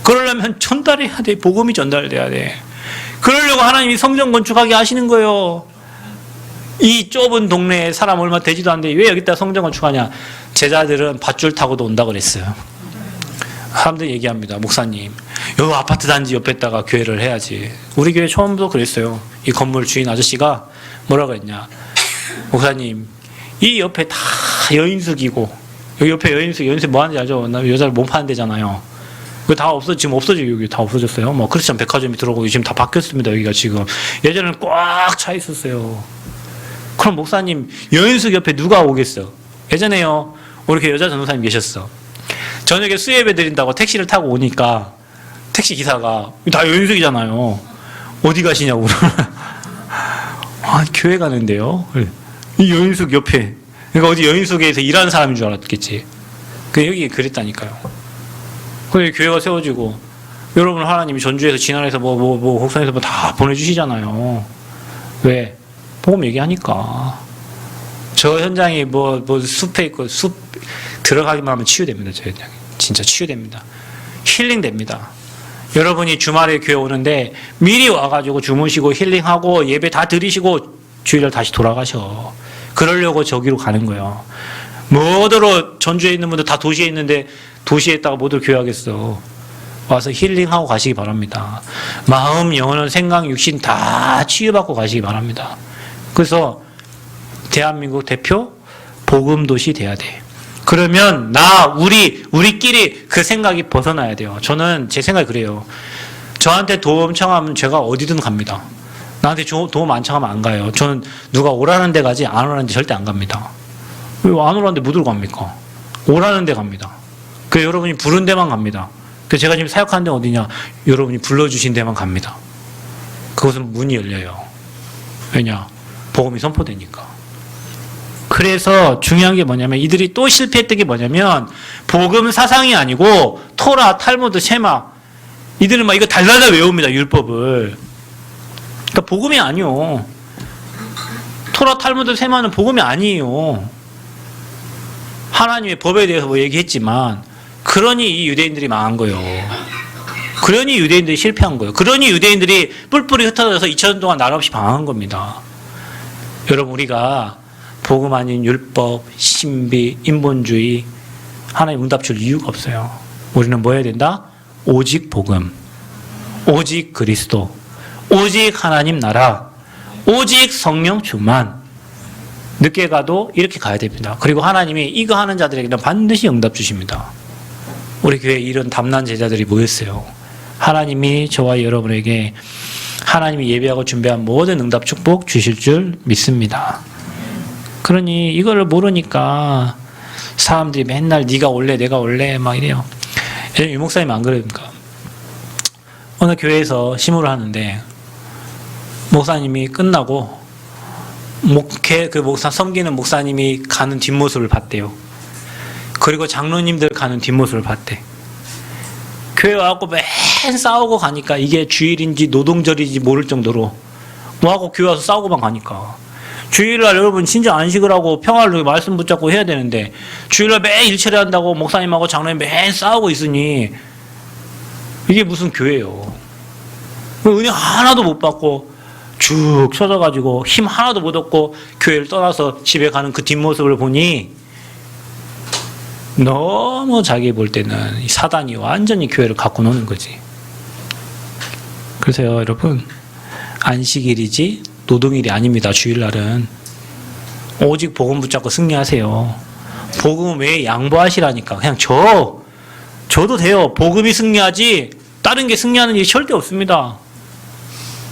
S1: 그러려면 전달해야 돼. 복음이 전달돼야 돼. 그러려고 하나님이 성전 건축하게 하시는 거예요. 이 좁은 동네에 사람 얼마 되지도 않는데 왜 여기다 성전 건축하냐? 제자들은 밧줄 타고도 온다고 그랬어요. 사람들이 얘기합니다. 목사님, 여기 아파트 단지 옆에다가 교회를 해야지. 우리 교회 처음부터 그랬어요. 이 건물 주인 아저씨가 뭐라고 했냐? 목사님, 이 옆에 다 여인숙이고 여기 옆에 여인숙 뭐 하는지 알죠? 나 여자를 몸 파는 데잖아요. 그거 다 지금 없어지고 여기 다 없어졌어요. 뭐 크리스천 백화점이 들어오고 지금 다 바뀌었습니다. 여기가 지금. 예전에는 꽉 차 있었어요. 그럼 목사님, 여인숙 옆에 누가 오겠어? 예전에요. 우리 이렇게 여자 전도사님 계셨어. 저녁에 수예배 드린다고 택시를 타고 오니까 택시 기사가 다 여인숙이잖아요. 어디 가시냐고. 아, 교회 가는데요. 이 여인숙 옆에. 그러니까 어디 여인숙에서 일하는 사람인 줄 알았겠지. 여기 그랬다니까요. 그래 교회가 세워지고 여러분 하나님이 전주에서 진안에서 뭐 곡선에서 뭐 다 보내주시잖아요. 왜? 복음 얘기하니까. 저 현장이 뭐 숲에 있고 숲 들어가기만 하면 치유됩니다. 저 현장이 진짜 치유됩니다. 힐링됩니다. 여러분이 주말에 교회 오는데 미리 와가지고 주무시고 힐링하고 예배 다 드리시고 주일날 다시 돌아가셔. 그러려고 저기로 가는 거예요. 뭐더러 전주에 있는 분들 다 도시에 있는데 도시에 있다가 뭐들 교회 하겠어. 와서 힐링하고 가시기 바랍니다. 마음, 영혼, 생각, 육신 다 치유받고 가시기 바랍니다. 그래서 대한민국 대표 복음도시 돼야 돼. 그러면 우리끼리 그 생각이 벗어나야 돼요. 저는 제 생각이 그래요. 저한테 도움 청하면 제가 어디든 갑니다. 나한테 도움 안 청하면 안 가요. 저는 누가 오라는 데 가지 안 오라는 데 절대 안 갑니다. 왜 안 오라는 데 못 들고 갑니까? 오라는 데 갑니다. 그래서 여러분이 부른 데만 갑니다. 그래서 제가 지금 사역하는 데 어디냐? 여러분이 불러주신 데만 갑니다. 그것은 문이 열려요. 왜냐? 복음이 선포되니까. 그래서 중요한 게 뭐냐면 이들이 또 실패했던 게 뭐냐면 복음 사상이 아니고 토라, 탈무드, 셰마 이들은 막 이거 달달달 외웁니다. 율법을. 그러니까 복음이 아니요. 토라, 탈무드, 셰마는 복음이 아니에요. 하나님의 법에 대해서 뭐 얘기했지만 그러니 이 유대인들이 망한 거예요. 그러니 유대인들이 실패한 거예요. 그러니 유대인들이 뿔뿔이 흩어져서 2000년 동안 나라 없이 방황한 겁니다. 여러분 우리가 복음 아닌 율법, 신비, 인본주의 하나님 응답 줄 이유가 없어요. 우리는 뭐 해야 된다? 오직 복음, 오직 그리스도, 오직 하나님 나라, 오직 성령 충만. 늦게 가도 이렇게 가야 됩니다. 그리고 하나님이 이거 하는 자들에게는 반드시 응답 주십니다. 우리 교회에 이런 담난 제자들이 모였어요. 하나님이 저와 여러분에게 하나님이 예배하고 준비한 모든 응답 축복 주실 줄 믿습니다. 그러니 이걸 모르니까 사람들이 맨날 네가 올래 내가 올래 막 이래요. 유 목사님 안 그러니까 어느 교회에서 심호를 하는데 목사님이 끝나고 그 목사 섬기는 목사님이 가는 뒷모습을 봤대요. 그리고 장로님들 가는 뒷모습을 봤대. 교회 와갖고 맨 싸우고 가니까 이게 주일인지 노동절인지 모를 정도로 와갖고 교회 와서 싸우고만 가니까 주일날 여러분 진짜 안식을 하고 평화를 말씀 붙잡고 해야 되는데 주일날 매일 일처리 한다고 목사님하고 장로님 매일 싸우고 있으니 이게 무슨 교회예요. 은혜 하나도 못 받고 쭉 쳐져가지고 힘 하나도 못 얻고 교회를 떠나서 집에 가는 그 뒷모습을 보니 너무 자기 볼 때는 이 사단이 완전히 교회를 갖고 노는 거지. 그래서요 여러분 안식일이지 노동일이 아닙니다. 주일날은 오직 복음 붙잡고 승리하세요. 복음 외에 양보하시라니까. 그냥 저도 돼요. 복음이 승리하지 다른 게 승리하는 일이 절대 없습니다.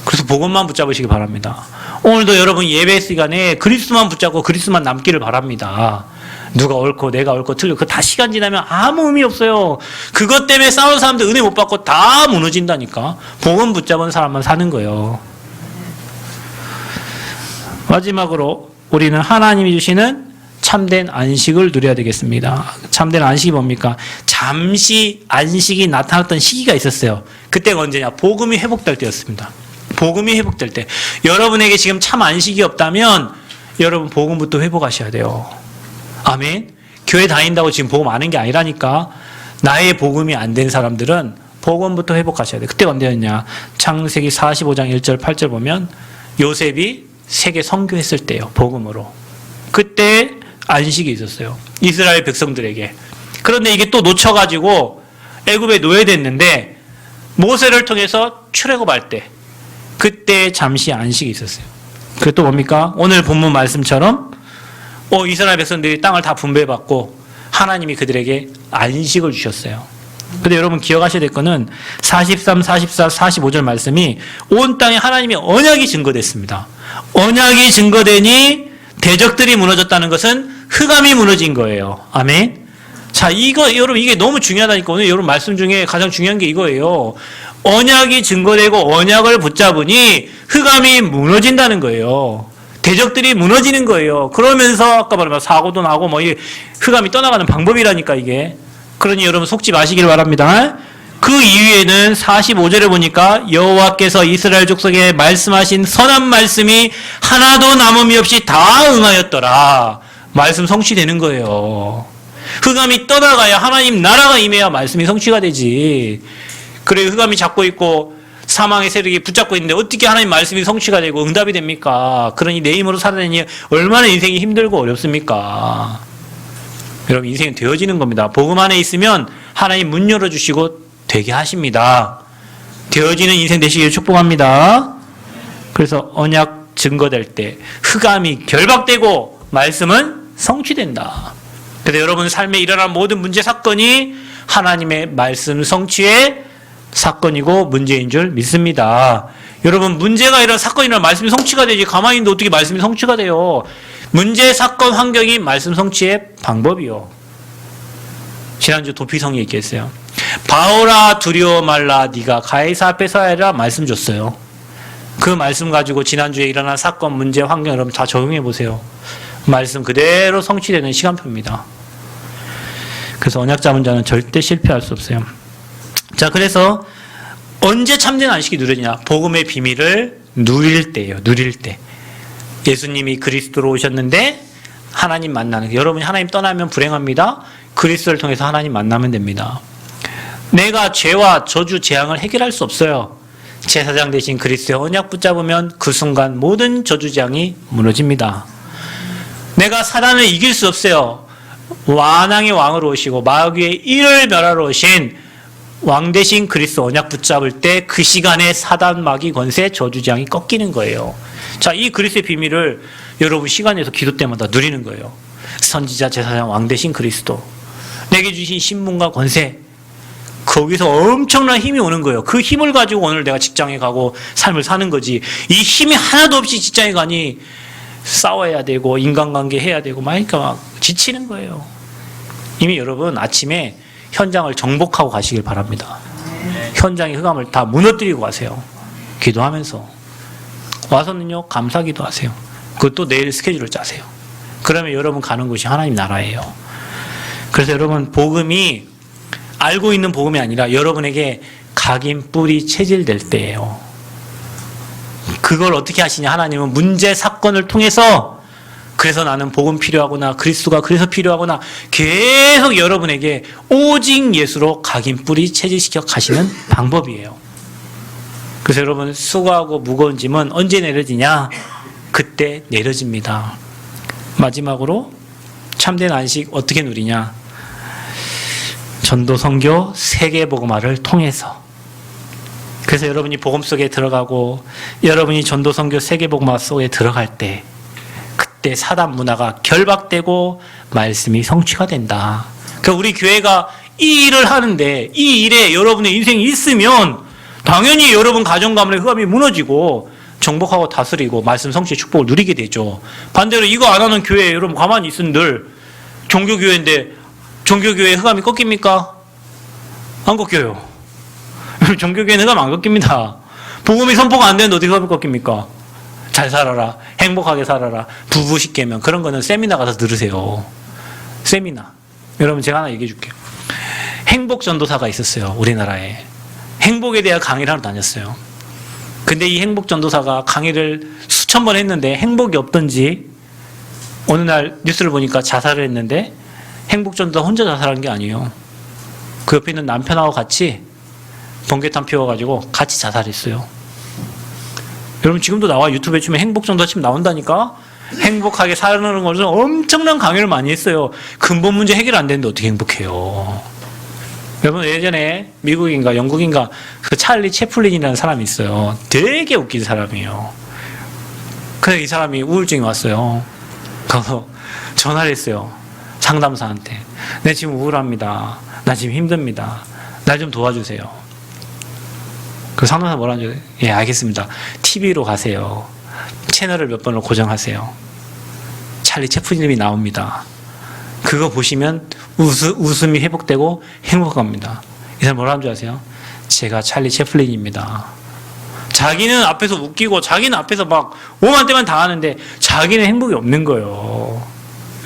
S1: 그래서 복음만 붙잡으시기 바랍니다. 오늘도 여러분 예배 시간에 그리스도만 붙잡고 그리스도만 남기를 바랍니다. 누가 옳고 내가 옳고 틀려 그거 다 시간 지나면 아무 의미 없어요. 그것 때문에 싸우는 사람들 은혜 못 받고 다 무너진다니까. 복음 붙잡은 사람만 사는 거예요. 마지막으로 우리는 하나님이 주시는 참된 안식을 누려야 되겠습니다. 참된 안식이 뭡니까? 잠시 안식이 나타났던 시기가 있었어요. 그때가 언제냐? 복음이 회복될 때였습니다. 복음이 회복될 때. 여러분에게 지금 참 안식이 없다면 여러분 복음부터 회복하셔야 돼요. 아멘. 교회 다닌다고 지금 복음 아는 게 아니라니까. 나의 복음이 안 된 사람들은 복음부터 회복하셔야 돼요. 그때가 언제였냐? 창세기 45장 1절 8절 보면 요셉이 세계 선교했을 때요. 복음으로. 그때 안식이 있었어요. 이스라엘 백성들에게. 그런데 이게 또 놓쳐가지고 애굽에 노예됐는데 모세를 통해서 출애굽할 때 그때 잠시 안식이 있었어요. 그게 또 뭡니까? 오늘 본문 말씀처럼 이스라엘 백성들이 땅을 다 분배받고 하나님이 그들에게 안식을 주셨어요. 근데 여러분 기억하셔야 될 거는 43, 44, 45절 말씀이 온 땅에 하나님의 언약이 증거됐습니다. 언약이 증거되니 대적들이 무너졌다는 것은 흑암이 무너진 거예요. 아멘. 자, 여러분 이게 너무 중요하다니까. 오늘 여러분 말씀 중에 가장 중요한 게 이거예요. 언약이 증거되고 언약을 붙잡으니 흑암이 무너진다는 거예요. 대적들이 무너지는 거예요. 그러면서 아까 말한 사고도 나고 이 흑암이 떠나가는 방법이라니까 이게. 그러니 여러분 속지 마시길 바랍니다. 그 이후에는 45절에 보니까 여호와께서 이스라엘 족속에 말씀하신 선한 말씀이 하나도 남음이 없이 다 응하였더라. 말씀 성취되는 거예요. 흑암이 떠나가야 하나님 나라가 임해야 말씀이 성취가 되지. 그래 흑암이 잡고 있고 사망의 세력이 붙잡고 있는데 어떻게 하나님 말씀이 성취가 되고 응답이 됩니까? 그러니 내 힘으로 살아내니 얼마나 인생이 힘들고 어렵습니까? 여러분 인생은 되어지는 겁니다. 복음 안에 있으면 하나님 문 열어주시고 되게 하십니다. 되어지는 인생 되시길 축복합니다. 그래서 언약 증거될 때 흑암이 결박되고 말씀은 성취된다. 그래서 여러분 삶에 일어난 모든 문제 사건이 하나님의 말씀 성취의 사건이고 문제인 줄 믿습니다. 여러분 문제가 일어난 사건이 일어난 말씀이 성취가 되지 가만히 있는데 어떻게 말씀이 성취가 돼요? 문제 사건 환경이 말씀 성취의 방법이요. 지난주 도피성이 얘기했어요. 바오라 두려워 말라 네가 가이사 앞에 서야 하리라 말씀 줬어요. 그 말씀 가지고 지난주에 일어난 사건 문제 환경 여러분 다 적용해 보세요. 말씀 그대로 성취되는 시간표입니다. 그래서 언약 잡은 자는 절대 실패할 수 없어요. 자, 그래서 언제 참된 안식이 누려지냐? 복음의 비밀을 누릴 때예요. 누릴 때. 예수님이 그리스도로 오셨는데 하나님 만나는, 여러분이 하나님 떠나면 불행합니다. 그리스도를 통해서 하나님 만나면 됩니다. 내가 죄와 저주 재앙을 해결할 수 없어요. 제사장 대신 그리스도의 언약 붙잡으면 그 순간 모든 저주 재앙이 무너집니다. 내가 사단을 이길 수 없어요. 완왕의 왕으로 오시고 마귀의 일을 멸하러 오신 왕 대신 그리스도 언약 붙잡을 때 그 시간에 사단 마귀 권세 저주 재앙이 꺾이는 거예요. 자, 이 그리스도의 비밀을 여러분 시간에서 기도 때마다 누리는 거예요. 선지자 제사장 왕 대신 그리스도 내게 주신 신분과 권세, 거기서 엄청난 힘이 오는 거예요. 그 힘을 가지고 오늘 내가 직장에 가고 삶을 사는 거지. 이 힘이 하나도 없이 직장에 가니 싸워야 되고 인간관계 해야 되고 막 지치는 거예요. 이미 여러분 아침에 현장을 정복하고 가시길 바랍니다. 현장의 흑암을 다 무너뜨리고 가세요. 기도하면서 와서는요 감사기도 하세요. 그것도 내일 스케줄을 짜세요. 그러면 여러분 가는 곳이 하나님 나라예요. 그래서 여러분 복음이 알고 있는 복음이 아니라 여러분에게 각인 뿌리 체질될 때예요. 그걸 어떻게 하시냐? 하나님은 문제 사건을 통해서 그래서 나는 복음 필요하구나, 그리스도가 그래서 필요하구나 계속 여러분에게 오직 예수로 각인 뿌리 체질시켜 가시는 방법이에요. 그래서 여러분 수고하고 무거운 짐은 언제 내려지냐? 그때 내려집니다. 마지막으로 참된 안식 어떻게 누리냐? 전도 선교 세계 복음화를 통해서. 그래서 여러분이 복음 속에 들어가고 여러분이 전도 선교 세계 복음화 속에 들어갈 때 그때 사단 문화가 결박되고 말씀이 성취가 된다. 그러니까 우리 교회가 이 일을 하는데 이 일에 여러분의 인생이 있으면 당연히 여러분 가정 가문의 흑암이 무너지고 정복하고 다스리고 말씀 성취의 축복을 누리게 되죠. 반대로 이거 안 하는 교회에 여러분 가만히 있은들 종교교회인데 종교교회 흑암이 꺾입니까? 안 꺾여요. 종교교회는 흑암 안 꺾입니다. 복음이 선포가 안 되는데 어떻게 흑암이 꺾입니까? 잘 살아라, 행복하게 살아라, 부부 십계명 그런 거는 세미나 가서 들으세요. 세미나. 여러분 제가 하나 얘기해 줄게요. 행복 전도사가 있었어요. 우리나라에. 행복에 대한 강의를 하러 다녔어요. 근데 이 행복 전도사가 강의를 수천 번 했는데 행복이 없던지 어느 날 뉴스를 보니까 자살을 했는데 행복 전도사 혼자 자살한 게 아니에요. 그 옆에 있는 남편하고 같이 번개탄 피워가지고 같이 자살했어요. 여러분 지금도 나와 유튜브에 치면 행복 전도사 치면 나온다니까. 행복하게 사는 것은 엄청난 강의를 많이 했어요. 근본 문제 해결 안 되는데 어떻게 행복해요? 여러분 예전에 미국인가 영국인가 그 찰리 채플린이라는 사람이 있어요. 되게 웃긴 사람이에요. 그래서 이 사람이 우울증이 왔어요. 그래서 전화를 했어요. 상담사한테. 내 지금 우울합니다. 나 지금 힘듭니다. 날 좀 도와주세요. 그 상담사 뭐라는 줄? 예, 알겠습니다. TV로 가세요. 채널을 몇 번을 고정하세요. 찰리 채플린이 나옵니다. 그거 보시면 웃음이 회복되고 행복합니다. 이 사람 뭐라는 줄 아세요? 제가 찰리 채플린입니다. 자기는 앞에서 웃기고 자기는 앞에서 막 오만 때만 당하는데 자기는 행복이 없는 거예요.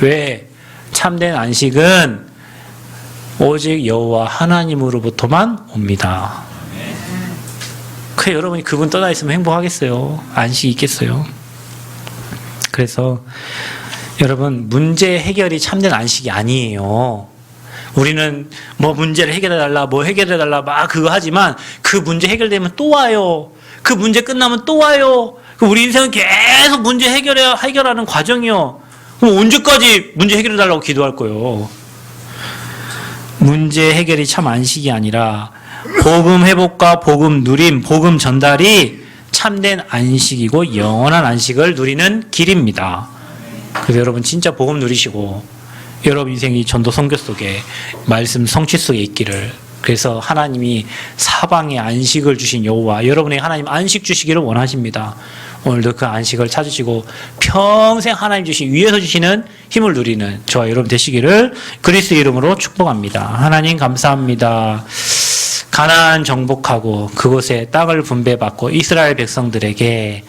S1: 왜? 참된 안식은 오직 여호와 하나님으로부터만 옵니다. 그래 여러분이 그분 떠나 있으면 행복하겠어요? 안식이 있겠어요? 그래서 여러분 문제 해결이 참된 안식이 아니에요. 우리는 뭐 문제를 해결해달라 뭐 해결해달라 막 그거 하지만 그 문제 해결되면 또 와요. 그 문제 끝나면 또 와요. 우리 인생은 계속 문제 해결하는 과정이요. 그럼 언제까지 문제 해결해달라고 기도할 거예요? 문제 해결이 참 안식이 아니라 복음 회복과 복음 누림, 복음 전달이 참된 안식이고 영원한 안식을 누리는 길입니다. 그래서 여러분 진짜 복음 누리시고 여러분 인생이 전도 선교 속에 말씀 성취 속에 있기를, 그래서 하나님이 사방에 안식을 주신 여호와 여러분에게 하나님 안식 주시기를 원하십니다. 오늘도 그 안식을 찾으시고 평생 하나님 주신 위에서 주시는 힘을 누리는 저와 여러분 되시기를 그리스도의 이름으로 축복합니다. 하나님 감사합니다. 가나안 정복하고 그곳에 땅을 분배받고 이스라엘 백성들에게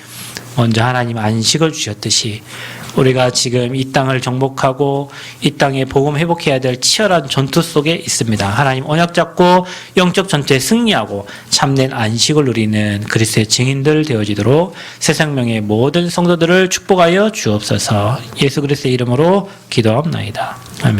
S1: 먼저 하나님 안식을 주셨듯이 우리가 지금 이 땅을 정복하고 이 땅에 복음 회복해야 될 치열한 전투 속에 있습니다. 하나님 언약 잡고 영적 전투에 승리하고 참된 안식을 누리는 그리스도의 증인들 되어지도록 새 생명의 모든 성도들을 축복하여 주옵소서. 예수 그리스도의 이름으로 기도합나이다. 아멘.